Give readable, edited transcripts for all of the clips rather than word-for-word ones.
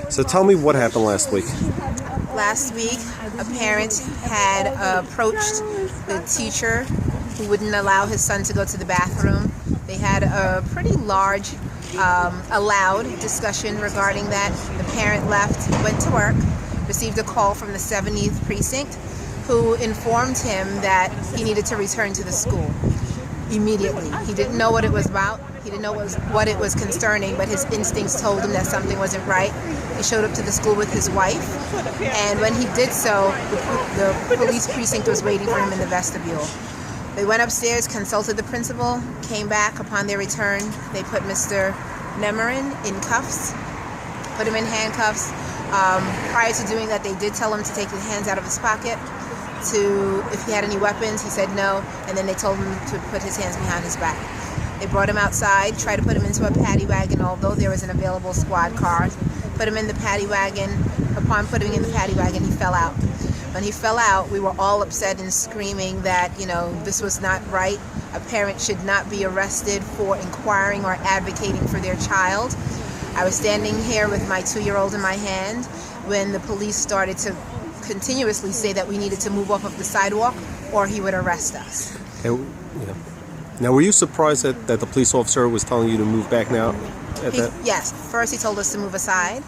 So tell me what happened last week. Last week, a parent had approached the teacher who wouldn't allow his son to go to the bathroom. They had a pretty large, loud discussion regarding that. The parent left, went to work, received a call from the 70th precinct who informed him that he needed to return to the school immediately. He didn't know what it was about. He didn't know what it was concerning, but his instincts told him that something wasn't right. He showed up to the school with his wife, and when he did so, the police precinct was waiting for him in the vestibule. They went upstairs, consulted the principal, came back. Upon their return, they put Mr. Nemorin in cuffs, put him in handcuffs. Prior to doing that, they did tell him to take his hands out of his pocket. If he had any weapons, he said no, and then they told him to put his hands behind his back. They brought him outside, tried to put him into a paddy wagon, although there was an available squad car. Put him in the paddy wagon. Upon putting him in the paddy wagon, he fell out. When he fell out, we were all upset and screaming that, this was not right. A parent should not be arrested for inquiring or advocating for their child. I was standing here with my 2-year-old in my hand when the police started to continuously say that we needed to move off of the sidewalk or he would arrest us. Okay, yeah. Now, were you surprised that the police officer was telling you to move back now? Yes. First he told us to move aside,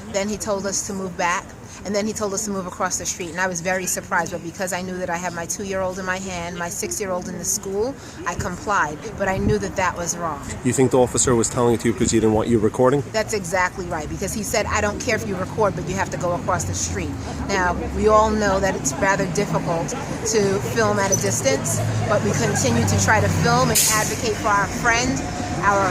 then he told us to move back, and then he told us to move across the street. And I was very surprised, but because I knew that I had my 2-year-old in my hand, my 6-year-old in the school, I complied. But I knew that that was wrong. You think the officer was telling it to you because he didn't want you recording? That's exactly right, because he said, I don't care if you record, but you have to go across the street. Now, we all know that it's rather difficult to film at a distance, but we continue to try to film and advocate for our friend, our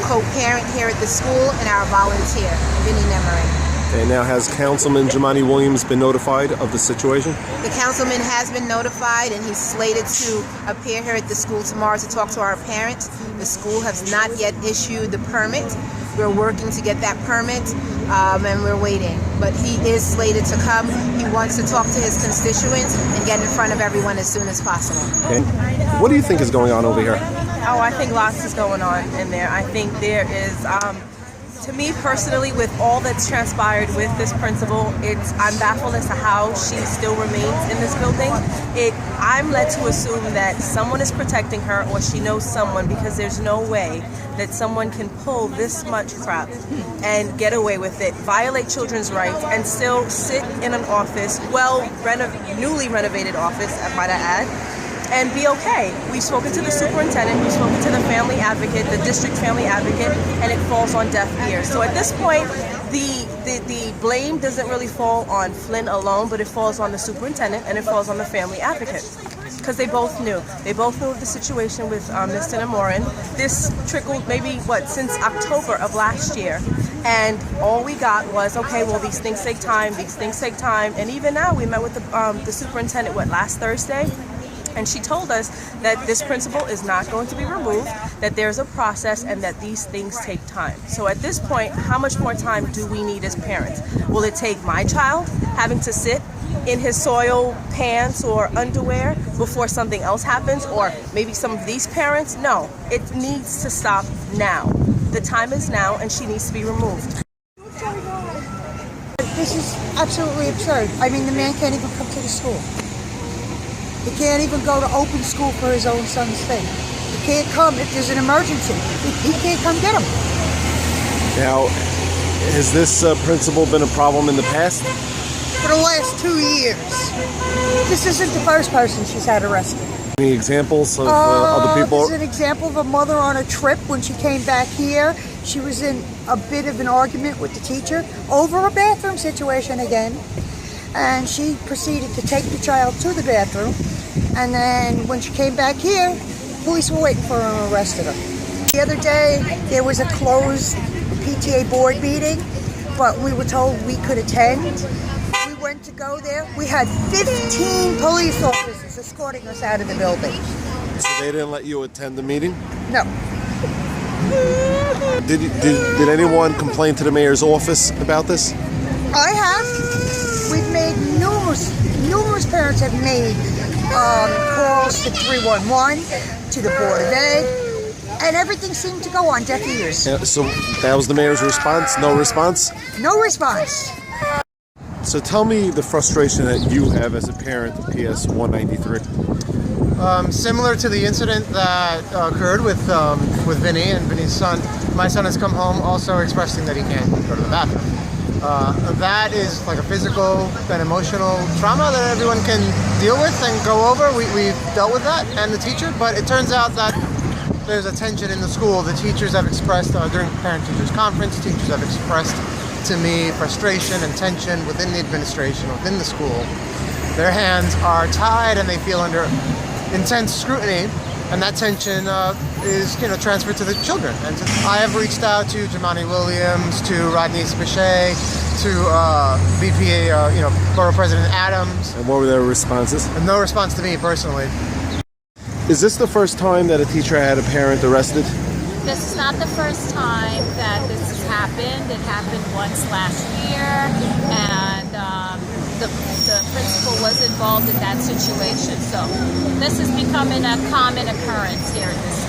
co-parent here at the school, and our volunteer, Yumi Nemorin. Okay, now has Councilman Jemani Williams been notified of the situation? The councilman has been notified, and he's slated to appear here at the school tomorrow to talk to our parents. The school has not yet issued the permit. We're working to get that permit, and we're waiting. But he is slated to come. He wants to talk to his constituents and get in front of everyone as soon as possible. Okay. What do you think is going on over here? Oh, I think lots is going on in there. I think there is... To me personally, with all that's transpired with this principal, I'm baffled as to how she still remains in this building. I'm led to assume that someone is protecting her or she knows someone, because there's no way that someone can pull this much crap and get away with it, violate children's rights, and still sit in an office, newly renovated office, might I add, and be okay. We've spoken to the superintendent, we've spoken to the family advocate, the district family advocate, and it falls on deaf ears. So at this point, the blame doesn't really fall on Flynn alone, but it falls on the superintendent and it falls on the family advocate. Because they both knew. They both knew of the situation with Mr. Nemorin. This trickled maybe, since October of last year. And all we got was, okay, well, these things take time, And even now, we met with the superintendent, last Thursday? And she told us that this principal is not going to be removed, that there's a process, and that these things take time. So at this point, how much more time do we need as parents? Will it take my child having to sit in his soiled pants or underwear before something else happens? Or maybe some of these parents? No, it needs to stop now. The time is now, and she needs to be removed. This is absolutely absurd. I mean, the man can't even come to the school. He can't even go to open school for his own son's thing. He can't come if there's an emergency. He can't come get him. Now, has this principal been a problem in the past? For the last 2 years. This isn't the first person she's had arrested. Any examples of other people? There's an example of a mother on a trip when she came back here. She was in a bit of an argument with the teacher over a bathroom situation again. And she proceeded to take the child to the bathroom. And then when she came back here, police were waiting for her and arrested her. The other day, there was a closed PTA board meeting, but we were told we could attend. We went to go there. We had 15 police officers escorting us out of the building. So they didn't let you attend the meeting? No. Did anyone complain to the mayor's office about this? I have. We've made numerous parents have made calls to 311, to the Board of Ed. And everything seemed to go on deaf ears. So that was the mayor's response? No response? No response. So tell me the frustration that you have as a parent of PS.193. Similar to the incident that occurred with Vinny and Vinny's son, my son has come home also expressing that he can't go to the bathroom. That is like a physical and emotional trauma that everyone can deal with and go over. We've dealt with that and the teacher, but it turns out that there's a tension in the school. The teachers have expressed during parent-teachers conference, teachers have expressed to me frustration and tension within the administration, within the school. Their hands are tied and they feel under intense scrutiny, and that tension is transferred to the children. And I have reached out to Jamani Williams, to Rodney Spichet, to BPA, Borough President Adams. And what were their responses? And no response to me personally. Is this the first time that a teacher had a parent arrested? This is not the first time that this has happened. It happened once last year, and the principal was involved in that situation. So this is becoming a common occurrence here at this